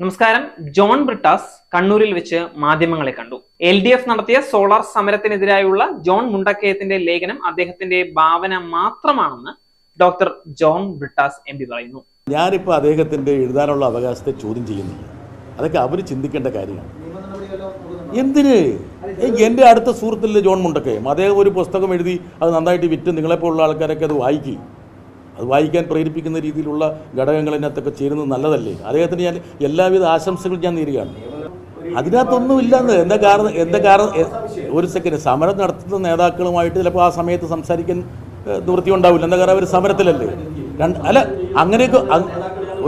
നമസ്കാരം. ജോൺ ബ്രിട്ടാസ് കണ്ണൂരിൽ വെച്ച് മാധ്യമങ്ങളെ കണ്ടു. LDF നടത്തിയ സോളാർ സമരത്തിനെതിരായുള്ള ജോൺ മുണ്ടക്കയത്തിന്റെ ലേഖനം അദ്ദേഹത്തിന്റെ ഭാവന മാത്രമാണെന്ന് ഡോക്ടർ ജോൺ ബ്രിട്ടാസ് MP പറയുന്നു. ഞാനിപ്പോൾ അദ്ദേഹത്തിന്റെ എഴുതാനുള്ള അവകാശത്തെ ചോദ്യം ചെയ്യുന്നില്ല. അതൊക്കെ അവർ ചിന്തിക്കേണ്ട കാര്യമാണ്. എന്തിന്? എൻ്റെ അടുത്ത സുഹൃത്തില്ലേ ജോൺ മുണ്ടക്കയം, അദ്ദേഹം ഒരു പുസ്തകം എഴുതി അത് നന്നായിട്ട് വിറ്റ് നിങ്ങളെപ്പോലുള്ള ആൾക്കാരൊക്കെ അത് വായിക്കും. അത് വായിക്കാൻ പ്രേരിപ്പിക്കുന്ന രീതിയിലുള്ള ഘടകങ്ങൾ അതിനകത്തൊക്കെ ചേരുന്നത് നല്ലതല്ലേ? അദ്ദേഹത്തിന് ഞാൻ എല്ലാവിധ ആശംസകളും ഞാൻ നേരുകയാണ്. അതിനകത്തൊന്നും ഇല്ലെന്ന്. എന്താ കാരണം ഒരു സെക്കൻഡ്, സമരം നടത്തുന്ന നേതാക്കളുമായിട്ട് ചിലപ്പോൾ ആ സമയത്ത് സംസാരിക്കാൻ നിവൃത്തി ഉണ്ടാവില്ല. എന്താ കാരണം അവർ സമരത്തിലല്ലേ. അല്ല, അങ്ങനെയൊക്കെ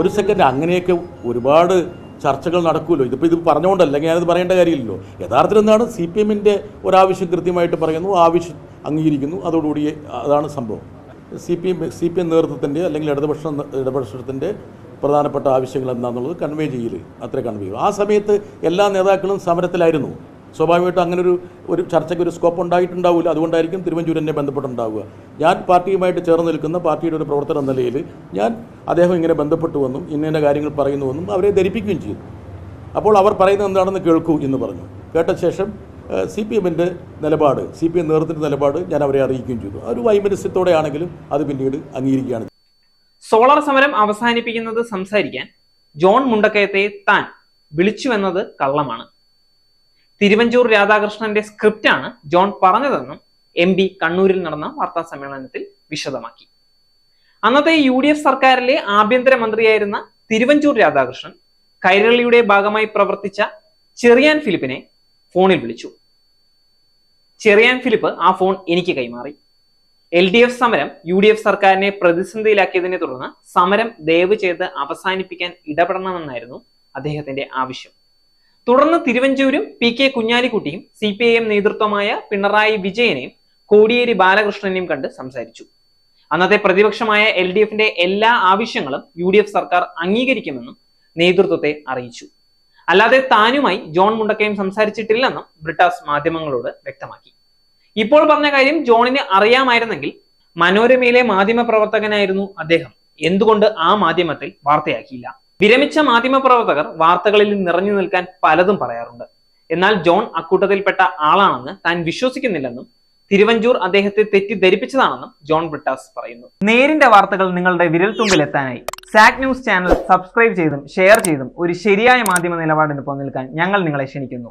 ഒരു സെക്കൻഡ്, അങ്ങനെയൊക്കെ ഒരുപാട് ചർച്ചകൾ നടക്കുമല്ലോ. ഇതിപ്പോൾ ഇത് പറഞ്ഞുകൊണ്ടല്ല, ഞാനത് പറയേണ്ട കാര്യമില്ലല്ലോ. യഥാർത്ഥത്തിൽ എന്താണ്, CPM-ൻ്റെ ഒരാവശ്യം കൃത്യമായിട്ട് പറയുന്നു, ആവശ്യം അംഗീകരിക്കുന്നു, അതോടുകൂടി അതാണ് സംഭവം. CPM നേതൃത്വത്തിൻ്റെ അല്ലെങ്കിൽ ഇടതുപക്ഷത്തിൻ്റെ പ്രധാനപ്പെട്ട ആവശ്യങ്ങൾ എന്താണെന്നുള്ളത് കൺവേ ചെയ്യൽ, അത്രേ കൺവേ ചെയ്യും. ആ സമയത്ത് എല്ലാ നേതാക്കളും സമരത്തിലായിരുന്നു. സ്വാഭാവികമായിട്ടും അങ്ങനെ ഒരു ചർച്ചയ്ക്ക് ഒരു സ്കോപ്പ് ഉണ്ടായിട്ടുണ്ടാവില്ല. അതുകൊണ്ടായിരിക്കും തിരുവഞ്ചൂർ എന്നെ ബന്ധപ്പെട്ടുണ്ടാവുക. ഞാൻ പാർട്ടിയുമായിട്ട് ചേർന്ന് നിൽക്കുന്ന പാർട്ടിയുടെ ഒരു പ്രവർത്തനം എന്ന നിലയിൽ അദ്ദേഹം ഇങ്ങനെ ബന്ധപ്പെട്ടുവെന്നും ഇന്ന കാര്യങ്ങൾ പറയുന്നുവെന്നും അവരെ ധരിപ്പിക്കുകയും ചെയ്തു. അപ്പോൾ അവർ പറയുന്നത് എന്താണെന്ന് കേൾക്കൂ എന്ന് പറഞ്ഞു. കേട്ട ശേഷം CPM-ൻ്റെ നിലപാട്, CPM നേതൃത്വത്തിൻ്റെ നിലപാട് ഞാൻ അവരെ അറിയിക്കുകയും ചെയ്തു. ഒരു വൈമനസ്യത്തോടെ ആണെങ്കിലും അത് പിന്നീട് അംഗീകരിക്കുകയാണ്. സോളാർ സമരം അവസാനിപ്പിക്കുന്നത് സംസാരിക്കാൻ ജോൺ മുണ്ടക്കയത്തെ താൻ വിളിച്ചുവെന്നത് കള്ളമാണ്. തിരുവഞ്ചൂർ രാധാകൃഷ്ണന്റെ സ്ക്രിപ്റ്റാണ് ജോൺ പറഞ്ഞതെന്നും MP കണ്ണൂരിൽ നടന്ന വാർത്താ സമ്മേളനത്തിൽ വിശദമാക്കി. അന്നത്തെ UDF സർക്കാരിലെ ആഭ്യന്തരമന്ത്രിയായിരുന്ന തിരുവഞ്ചൂർ രാധാകൃഷ്ണൻ കൈരളിയുടെ ഭാഗമായി പ്രവർത്തിച്ച ചെറിയാൻ ഫിലിപ്പിനെ ഫോണിൽ വിളിച്ചു. ചെറിയാൻ ഫിലിപ്പ് ആ ഫോൺ എനിക്ക് കൈമാറി. LDF സമരം UDF സർക്കാരിനെ പ്രതിസന്ധിയിലാക്കിയതിനെ തുടർന്ന് സമരം ദയവ് ചെയ്ത് അവസാനിപ്പിക്കാൻ ഇടപെടണമെന്നായിരുന്നു അദ്ദേഹത്തിന്റെ ആവശ്യം. തുടർന്ന് തിരുവഞ്ചൂരും PK കുഞ്ഞാലിക്കുട്ടിയും CPIM നേതൃത്വമായ പിണറായി വിജയനെയും കോടിയേരി ബാലകൃഷ്ണനെയും കണ്ട് സംസാരിച്ചു. അന്നത്തെ പ്രതിപക്ഷമായ LDF-ന്റെ എല്ലാ ആവശ്യങ്ങളും UDF സർക്കാർ അംഗീകരിക്കുമെന്നും നേതൃത്വത്തെ അറിയിച്ചു. അല്ലാതെ താനുമായി ജോൺ മുണ്ടക്കയം സംസാരിച്ചിട്ടില്ലെന്നും ബ്രിട്ടാസ് മാധ്യമങ്ങളോട് വ്യക്തമാക്കി. ഇപ്പോൾ പറഞ്ഞ കാര്യം ജോണിന് അറിയാമായിരുന്നെങ്കിൽ മനോരമയിലെ മാധ്യമ പ്രവർത്തകനായിരുന്നു അദ്ദേഹം, എന്തുകൊണ്ട് ആ മാധ്യമത്തിൽ വാർത്തയാക്കിയില്ല? വിരമിച്ച മാധ്യമപ്രവർത്തകർ വാർത്തകളിൽ നിറഞ്ഞു നിൽക്കാൻ പലതും പറയാറുണ്ട്. എന്നാൽ ജോൺ അക്കൂട്ടത്തിൽപ്പെട്ട ആളാണെന്ന് താൻ വിശ്വസിക്കുന്നില്ലെന്നും തിരുവഞ്ചൂർ അദ്ദേഹത്തെ തെറ്റിദ്ധരിപ്പിച്ചതാണെന്നും ജോൺ ബ്രിട്ടാസ് പറയുന്നു. നേരിന്റെ വാർത്തകൾ നിങ്ങളുടെ വിരൽത്തുമ്പിൽ എത്താനായി സാക് ന്യൂസ് ചാനൽ സബ്സ്ക്രൈബ് ചെയ്തും ഷെയർ ചെയ്തും ഒരു ശരിയായ മാധ്യമ നിലപാടിന് പോകാൻ ഞങ്ങൾ നിങ്ങളെ ക്ഷണിക്കുന്നു.